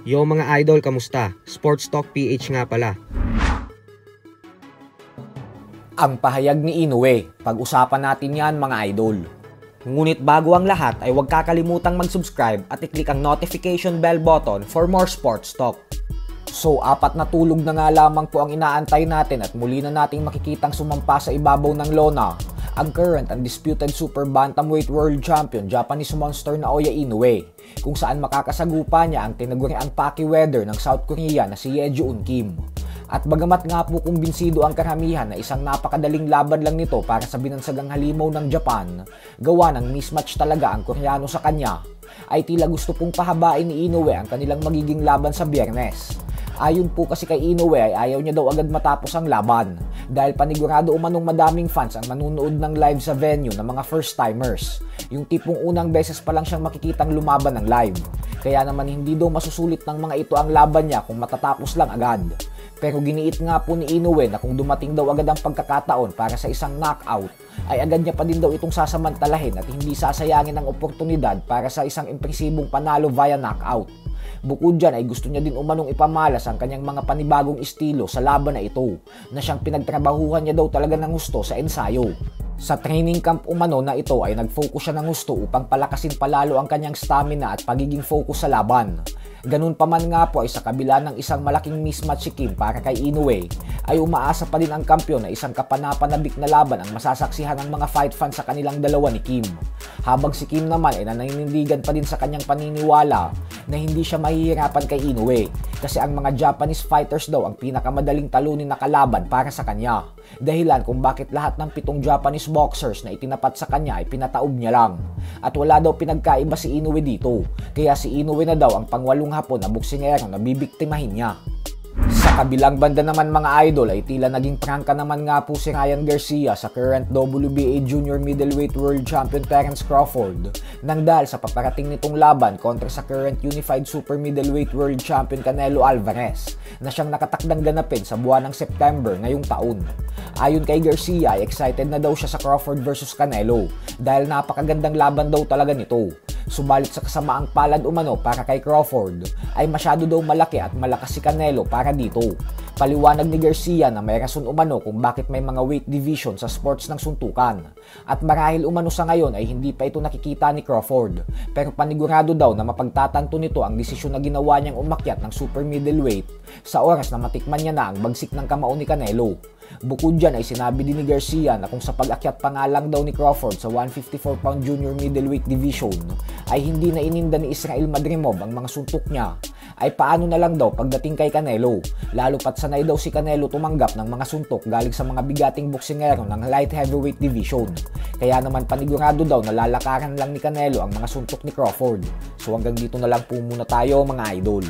Yo mga idol, kamusta? Sports Talk PH nga pala. Ang pahayag ni Inoue, pag-usapan natin yan mga idol. Ngunit bago ang lahat ay huwag kakalimutang mag-subscribe at i-click ang notification bell button for more sports talk. So 4 na tulog na nga lamang po ang inaantay natin at muli na nating makikitang sumampa sa ibabaw ng lona ang current undisputed super bantamweight world champion Japanese monster Naoya Inoue, kung saan makakasagupa niya ang tinaguriang Pacquiao ng South Korea na si Yeon Kim. At bagamat nga po kumbinsido ang karamihan na isang napakadaling laban lang nito para sa binansagang halimaw ng Japan, gawa ng mismatch talaga ang Koreano sa kanya, ay tila gusto pong pahabain ni Inoue ang kanilang magiging laban sa Biyernes. Ayon po kasi kay Inoue ay ayaw niya daw agad matapos ang laban dahil panigurado umanong madaming fans ang manunood ng live sa venue ng mga first timers, yung tipong unang beses pa lang siyang makikitang lumaban ng live. Kaya naman hindi daw masusulit ng mga ito ang laban niya kung matatapos lang agad. Pero giniit nga po ni Inoue na kung dumating daw agad ang pagkakataon para sa isang knockout, ay agad niya pa din daw itong sasamantalahin at hindi sasayangin ang oportunidad para sa isang impresibong panalo via knockout. Bukod dyan ay gusto niya din umanong ipamalas ang kanyang mga panibagong estilo sa laban na ito, na siyang pinagtrabahuhan niya daw talaga ng gusto sa ensayo. Sa training camp umano na ito ay nag-focus siya ng gusto upang palakasin palalo ang kanyang stamina at pagiging focus sa laban. Ganun pa man nga po ay sa kabila ng isang malaking mismatch si Kim para kay Inoue, ay umaasa pa din ang kampyon na isang kapanapanabik na laban ang masasaksihan ng mga fight fans sa kanilang dalawa ni Kim. Habang si Kim naman ay naninindigan pa din sa kanyang paniniwala na hindi siya mahihirapan kay Inoue kasi ang mga Japanese fighters daw ang pinakamadaling talunin na kalaban para sa kanya. Dahilan kung bakit lahat ng 7 Japanese boxers na itinapat sa kanya ay pinataob niya lang. At wala daw pinagkaiba si Inoue dito, kaya si Inoue na daw ang pangwalong hapon na boksingero na bibiktimahin niya. Sa kabilang banda naman mga idol ay tila naging prangka naman nga po si Ryan Garcia sa current WBA Junior Middleweight World Champion Terence Crawford nang dahil sa paparating nitong laban kontra sa current Unified Super Middleweight World Champion Canelo Alvarez na siyang nakatakdang ganapin sa buwan ng September ngayong taon. Ayon kay Garcia ay excited na daw siya sa Crawford vs Canelo dahil napakagandang laban daw talaga nito. Subalit sa kasamaang palad umano para kay Crawford ay masyado daw malaki at malakas si Canelo para dito. Paliwanag ni Garcia na may rason umano kung bakit may mga weight division sa sports ng suntukan. At marahil umano sa ngayon ay hindi pa ito nakikita ni Crawford, pero panigurado daw na mapagtatanto nito ang desisyon na ginawa niyang umakyat ng super middleweight sa oras na matikman niya na ang bagsik ng kamao ni Canelo. Bukod dyan ay sinabi din ni Garcia na kung sa pag-akyat pa nga lang daw ni Crawford sa 154-pound junior middleweight division ay hindi na ininda ni Israel Madrimov ang mga suntok niya, ay paano na lang daw pagdating kay Canelo, lalo pat sanay daw si Canelo tumanggap ng mga suntok galing sa mga bigating boksingero ng light heavyweight division. Kaya naman panigurado daw na lalakaran lang ni Canelo ang mga suntok ni Crawford. So hanggang dito na lang po muna tayo mga idol.